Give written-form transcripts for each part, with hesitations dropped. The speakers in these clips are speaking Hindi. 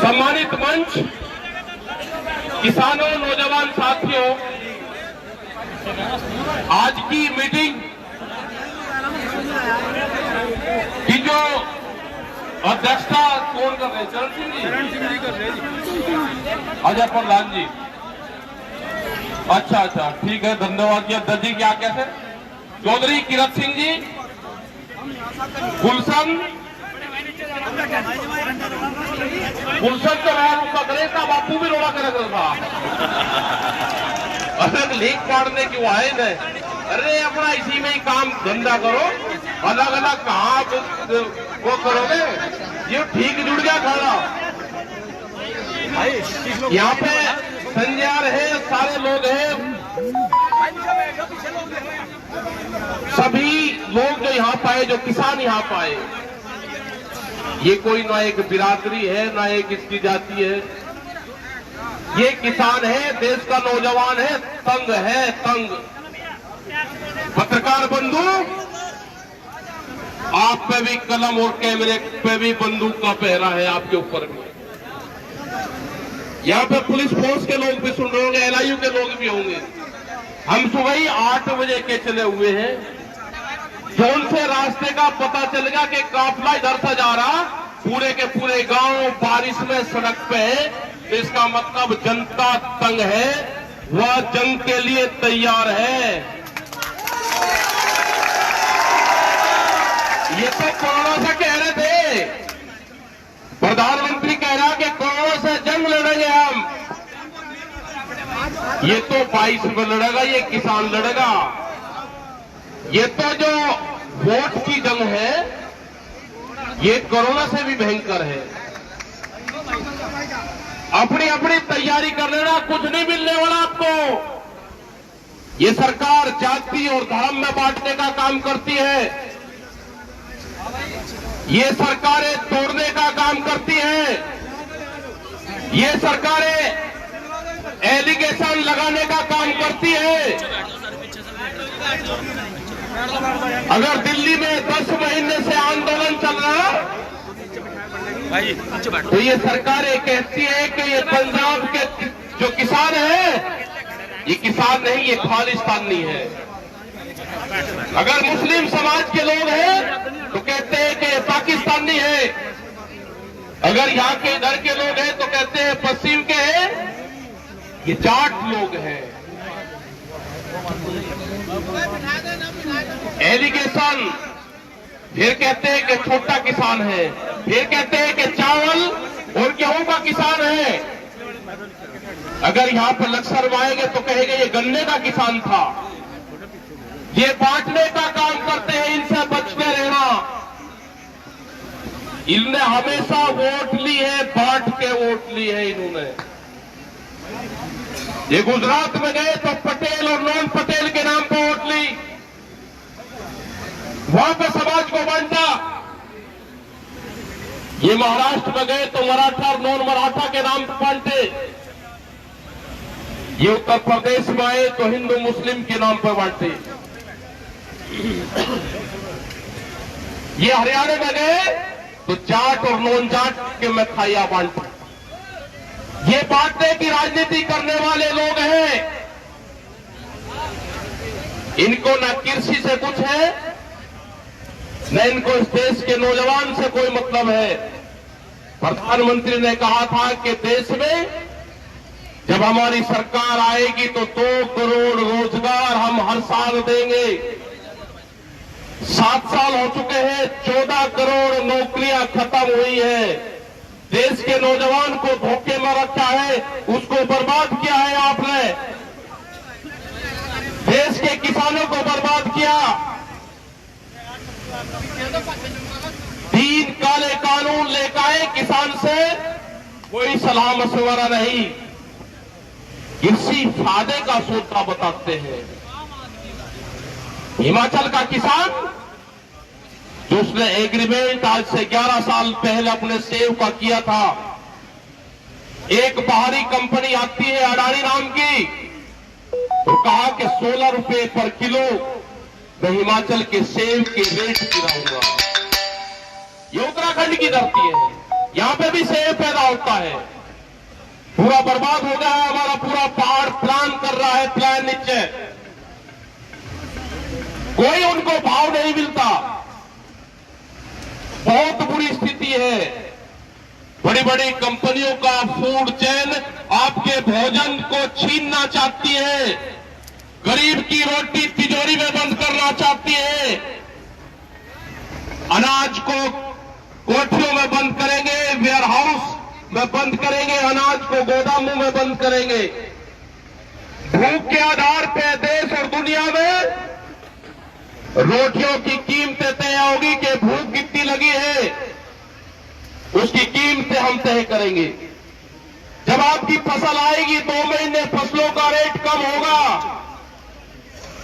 सम्मानित मंच, किसानों, नौजवान साथियों, आज की मीटिंग की जो अध्यक्षता कौन कर रहे हैं? चरण सिंह जी कर रहे हैं। अजय प्रधान जी, अच्छा, ठीक है, धन्यवाद जी। अध्यक्ष जी क्या कहते हैं? चौधरी किरत सिंह जी, गुलशन तो पकड़े था, बापू भी रोड़ा कर था। अलग लीक पाड़ने की वो है नहीं। अरे अपना इसी में ही काम धंधा करो, अलग अलग कहाँ वो करोगे? ये ठीक जुड़ गया खाना। यहाँ पे संजय है, सारे लोग हैं, सभी लोग जो यहाँ पाए, जो किसान यहाँ पाए, ये कोई ना एक बिरादरी है, ना एक इसकी जाति है, ये किसान है, देश का नौजवान है, तंग है, तंग। पत्रकार बंधु, आप पे भी कलम और कैमरे पे भी बंदूक का पहरा है, आपके ऊपर भी। यहाँ पे पुलिस फोर्स के लोग भी सुन रहे होंगे, एलआईयू के लोग भी होंगे। हम सुबह ही 8 बजे के चले हुए हैं। जोन से रास्ते का पता चल गया कि काफिला इधर से जा रहा, पूरे के पूरे गांव बारिश में सड़क पे है, तो इसका मतलब जनता तंग है, वह जंग के लिए तैयार है। ये तो कोरोना से कह रहे थे, प्रधानमंत्री कह रहा कि कोरोना से जंग लड़ेंगे हम। ये तो 22 में लड़ेगा, ये किसान लड़ेगा। ये तो जो वोट की जंग है, ये कोरोना से भी भयंकर है। अपनी अपनी तैयारी कर लेना, कुछ नहीं मिलने वाला आपको। ये सरकार जाति और धर्म में बांटने का काम करती है, ये सरकारें तोड़ने का काम करती हैं, ये सरकारें एलिगेशन लगाने का काम करती है। अगर दिल्ली में 10 महीने से आंदोलन चल रहा, तो ये सरकारें कहती है कि ये पंजाब के जो किसान है, ये किसान नहीं, ये खालिस्तानी है। अगर मुस्लिम समाज के लोग हैं तो कहते हैं कि ये पाकिस्तानी है। अगर यहाँ के इधर के लोग हैं तो कहते हैं पश्चिम के हैं, ये जाट लोग हैं। एलिगेशन, फिर कहते हैं कि छोटा किसान है, फिर कहते हैं कि चावल और गेहूं का किसान है। अगर यहाँ पर लक्ष्य आएंगे तो कहेंगे ये गन्ने का किसान था। ये बांटने का काम करते हैं, इनसे बच के रहना। इनने हमेशा वोट ली है, बांट के वोट ली है इन्होंने। ये गुजरात में गए तो पटेल और नॉन पटेल के नाम पर वोट ली, वहां पर समाज को बांटा। ये महाराष्ट्र में गए तो मराठा और नॉन मराठा के नाम पर बांटे। ये उत्तर प्रदेश में आए तो हिंदू मुस्लिम के नाम पर बांटे। ये हरियाणा में गए तो जाट और नॉन जाट के मिठाइयां बांटे। ये बांटने की राजनीति करने वाले लोग हैं। इनको न कृषि से कुछ है, न इनको इस देश के नौजवान से कोई मतलब है। प्रधानमंत्री ने कहा था कि देश में जब हमारी सरकार आएगी तो 2 करोड़ रोजगार हम हर साल देंगे। 7 साल हो चुके हैं, 14 करोड़ नौकरियां खत्म हुई है। देश के नौजवान को धोखे में रखा है, उसको बर्बाद किया है आपने। देश के किसानों को बर्बाद किया। 3 काले कानून लेकर आए, किसान से कोई सलाह मशवरा नहीं, कृषि फायदे का सौदा बताते हैं। हिमाचल का किसान जो उसने एग्रीमेंट आज से 11 साल पहले अपने सेव का किया था, एक बाहरी कंपनी आती है अडानी नाम की, तो कहा कि 16 रुपए पर किलो मैं हिमाचल के सेब के रेट गिराऊंगा। ये उत्तराखंड की धरती है, यहां पे भी सेब पैदा होता है। पूरा बर्बाद हो गया है हमारा पूरा पहाड़, प्लान कर रहा है, प्लान नीचे, कोई उनको भाव नहीं मिलता। बहुत बुरी स्थिति है। बड़ी बड़ी कंपनियों का फूड चेन आपके भोजन को छीनना चाहती है, गरीब की रोटी तिजोरी में बंद करना चाहती है, अनाज को कोठियों में बंद करेंगे, वेयर हाउस में बंद करेंगे, अनाज को गोदामों में बंद करेंगे। भूख के आधार पर देश और दुनिया में रोटियों की कीमतें तय होगी कि भूख कितनी लगी है, उसकी कीमतें हम तय करेंगे। जब आपकी फसल आएगी 2 महीने फसलों का रेट कम होगा,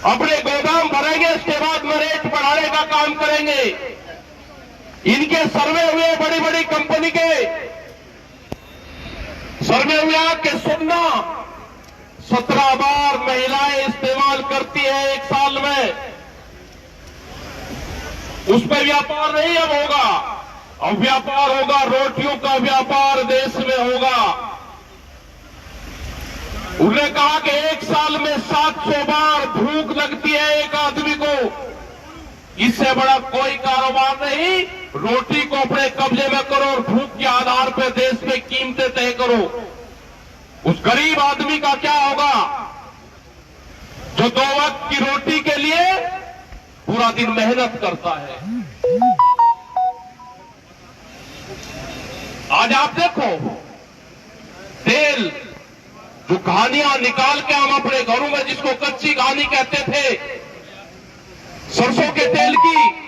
अपने गोदाम भरेंगे, उसके बाद में रेट बढ़ाने का काम करेंगे। इनके सर्वे हुए बड़ी बड़ी कंपनी के सर्वे हुआ कि सुनना 17 बार महिलाएं इस्तेमाल करती है एक साल में। उस पर व्यापार नहीं अब होगा, अब व्यापार होगा, रोटियों का व्यापार देश में होगा। उन्होंने कहा कि एक साल में 700 बार भूख लगती है एक आदमी को, इससे बड़ा कोई कारोबार नहीं। रोटी को अपने कब्जे में करो और भूख के आधार पर देश में कीमतें तय करो। उस गरीब आदमी का क्या होगा जो 2 वक्त की रोटी के लिए पूरा दिन मेहनत करता है। आज आप देखो, तेल जो कहानियां निकाल के हम अपने घरों में, जिसको कच्ची कहानी कहते थे, सरसों के तेल की,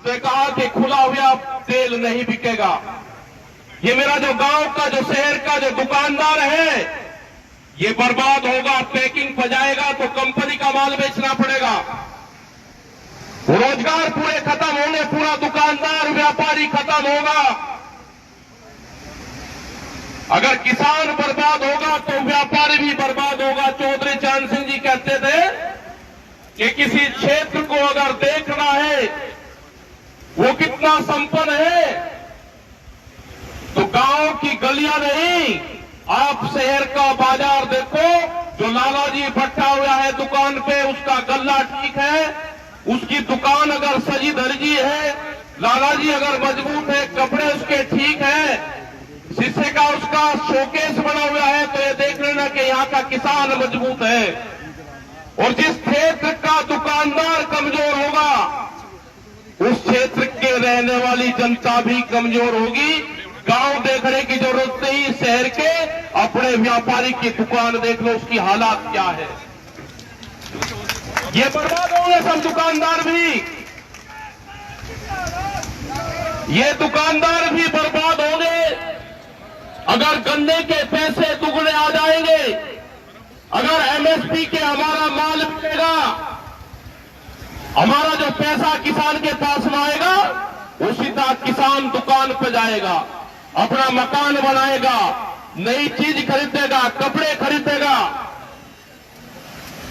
तो कहा कि खुला हुआ तेल नहीं बिकेगा। ये मेरा जो गांव का, जो शहर का जो दुकानदार है, ये बर्बाद होगा, पैकिंग बजाएगा तो कंपनी का माल बेचना पड़ेगा, रोजगार पूरे खत्म होंगे, पूरा दुकानदार व्यापारी खत्म होगा। अगर किसान बर्बाद होगा तो व्यापारी भी बर्बाद होगा। चौधरी चरण सिंह जी कहते थे कि किसी क्षेत्र को अगर देखना है वो कितना संपन्न है, तो गांव की गलियां नहीं, आप शहर का बाजार देखो। जो लालाजी बैठा हुआ है दुकान पे, उसका गल्ला ठीक है, उसकी दुकान अगर सजी धजी है, लालाजी अगर मजबूत है, कपड़े उसके ठीक है, शीशे का उसका शोकेस बना हुआ है, तो ये देख लेना कि यहाँ का किसान मजबूत है। और जिस क्षेत्र का दुकानदार कमजोर होगा, उस क्षेत्र के रहने वाली जनता भी कमजोर होगी। गांव देखने की जरूरत नहीं, शहर के अपने व्यापारी की दुकान देख लो, उसकी हालात क्या है। ये बर्बाद होंगे सब दुकानदार भी, ये दुकानदार भी बर्बाद होंगे। अगर गन्ने के पैसे दुगने आ जाएंगे, अगर एमएसपी के हमारा माल मिलेगा, हमारा जो पैसा किसान के पास में आएगा, वो सीधा किसान दुकान पर जाएगा, अपना मकान बनाएगा, नई चीज खरीदेगा, कपड़े खरीदेगा,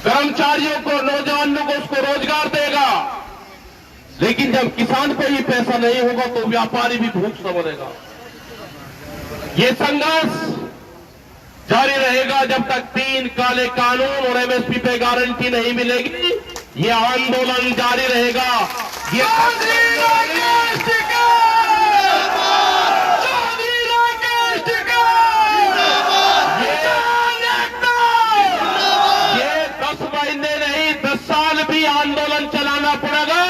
कर्मचारियों को, नौजवानों को उसको रोजगार देगा। लेकिन जब किसान पे ही पैसा नहीं होगा तो व्यापारी भी भूख से मरेगा। ये संघर्ष जारी रहेगा जब तक 3 काले कानून और एमएसपी पे गारंटी नहीं मिलेगी। ये आंदोलन जारी रहेगा। ये आंदोलन चलाना पड़ेगा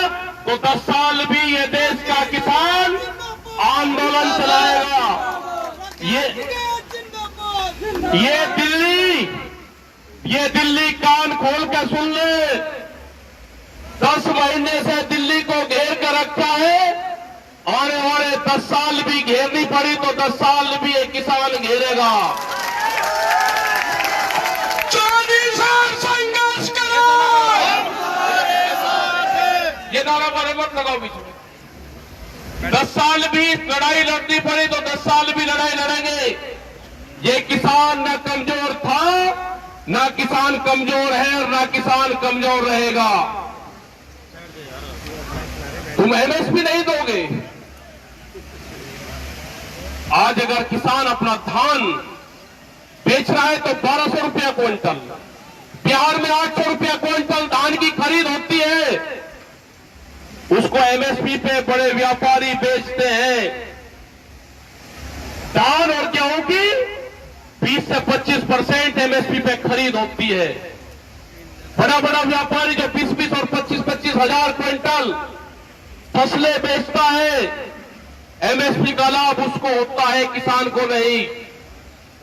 तो 10 साल भी ये देश का किसान आंदोलन चलाएगा। ये दिल्ली कान खोल के सुन ले, 10 महीने से दिल्ली को घेर कर रखा है। आने वाले 10 साल भी घेरनी पड़ी तो 10 साल भी ये किसान घेरेगा। 24 साल संघर्ष करो। ये नारा मत लगाओ बीच में। 10 साल भी लड़ाई लड़नी पड़ी तो 10 साल भी लड़ाई लड़ेंगे। ये किसान न कमजोर था, न किसान कमजोर है और न किसान कमजोर रहेगा। तुम एमएसपी नहीं दोगे, आज अगर किसान अपना धान बेच रहा है तो 1200 रुपया क्विंटल, बिहार में 800 रुपया क्विंटल धान की खरीद होती है, उसको एमएसपी पे बड़े व्यापारी बेचते हैं। धान और गेहूं की 20 से 25% एमएसपी पे खरीद होती है। बड़ा बड़ा व्यापारी जो 20-20 और 25-25 हजार क्विंटल फसलें बेचता है, एमएसपी का लाभ उसको होता है, किसान को नहीं।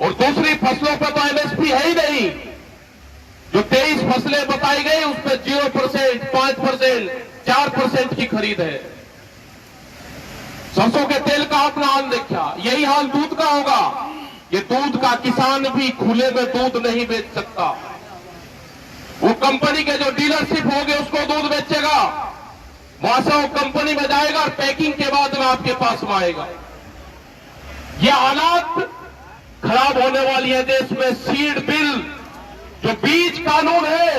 और दूसरी फसलों पर तो एमएसपी है ही नहीं। जो 23 फसलें बताई गई उस पर 0%, 5%, 4% की खरीद है। सरसों के तेल का आपने हाल देखा, यही हाल दूध का होगा। ये दूध का किसान भी खुले में दूध नहीं बेच सकता। वो कंपनी के जो डीलरशिप होगी उसको दूध बेचेगा, वहां से वो कंपनी में जाएगा और पैकिंग के बाद में आपके पास में आएगा। ये हालात खराब होने वाली है देश में। सीड बिल जो बीज कानून है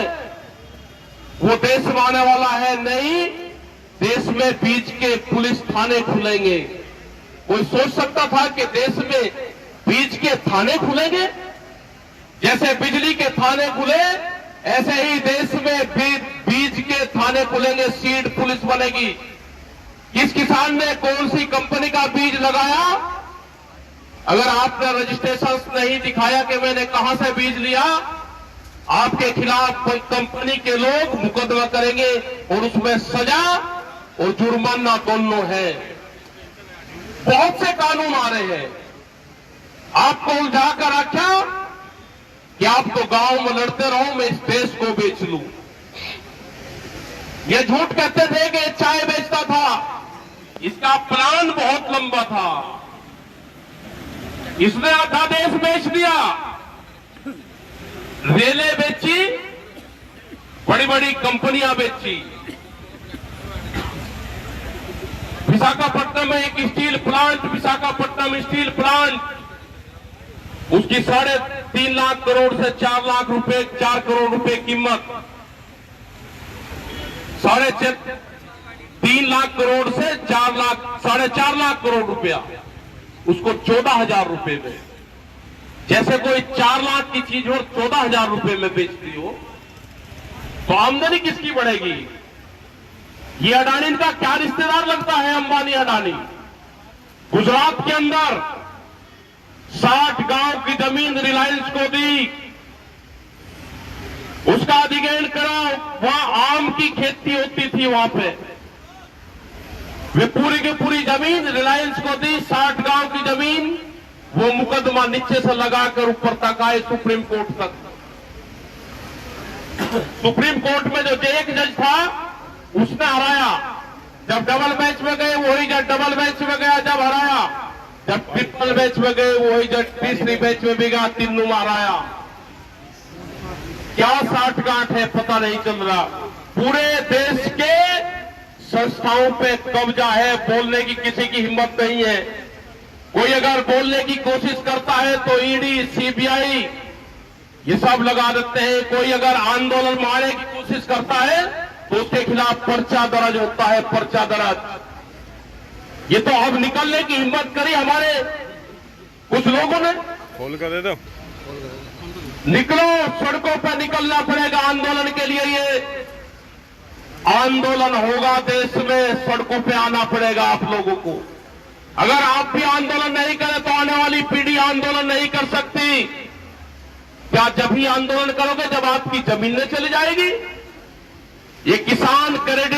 वो देश में आने वाला है नहीं। देश में बीज के पुलिस थाने खुलेंगे। कोई सोच सकता था कि देश में बीज के थाने खुलेंगे? जैसे बिजली के थाने खुले ऐसे ही देश में बीज के थाने खुलेंगे, सीड पुलिस बनेगी। किस किसान ने कौन सी कंपनी का बीज लगाया, अगर आपने रजिस्ट्रेशन नहीं दिखाया कि मैंने कहां से बीज लिया, आपके खिलाफ कंपनी के लोग मुकदमा करेंगे और उसमें सजा और जुर्माना दोनों है। बहुत से कानून आ रहे हैं। आपको उलझाकर रखा कि आप तो गांव में लड़ते रहो, मैं इस देश को बेच लूं। ये झूठ कहते थे कि चाय बेचता था, इसका प्लान बहुत लंबा था। इसने आधा देश बेच दिया, रेलें बेची, बड़ी बड़ी कंपनियां बेची। विशाखापट्टनम में एक steel plant, Visakhapatnam steel plant, उसकी 3.5 लाख करोड़ से 4 लाख रुपए, 4 करोड़ रुपए कीमत, 3.5 लाख करोड़ से 4.5 लाख करोड़ रुपया, उसको 14,000 रुपए में। जैसे कोई 4 लाख की चीज और 14,000 रुपए में बेचती हो तो आमदनी किसकी बढ़ेगी? ये अडानी का क्या रिश्तेदार लगता है? अंबानी अडानी। गुजरात के अंदर 60 गांव की जमीन रिलायंस को दी, उसका अधिग्रहण करा। वहां आम की खेती होती थी, वहां पे वे पूरी की पूरी जमीन रिलायंस को दी, 60 गांव की जमीन। वो मुकदमा नीचे से लगाकर ऊपर तक आए, सुप्रीम कोर्ट तक। सुप्रीम कोर्ट में जो एक जज था उसने हराया। जब डबल बेंच में गए वही जज डबल बेंच में गया, जब हराया। जब ट्रिपल बेंच में गए वही जज तीसरी बेंच में भी गया, तीनों हराया। क्या साठगांठ है पता नहीं चल रहा। पूरे देश के संस्थाओं पे कब्जा है, बोलने की किसी की हिम्मत नहीं है। कोई अगर बोलने की कोशिश करता है तो ईडी, सीबीआई ये सब लगा देते हैं। कोई अगर आंदोलन मारने की कोशिश करता है तो उसके खिलाफ पर्चा दर्ज होता है, पर्चा दर्ज। ये तो अब निकलने की हिम्मत करी हमारे कुछ लोगों ने। खोल कर दे दो। निकलो, सड़कों पर निकलना पड़ेगा आंदोलन के लिए। ये आंदोलन होगा देश में, सड़कों पे आना पड़ेगा आप लोगों को। अगर आप भी आंदोलन नहीं करें तो आने वाली पीढ़ी आंदोलन नहीं कर सकती। क्या जब ही आंदोलन करोगे जब आपकी जमीनें चली जाएगी? ये किसान क्रेडिट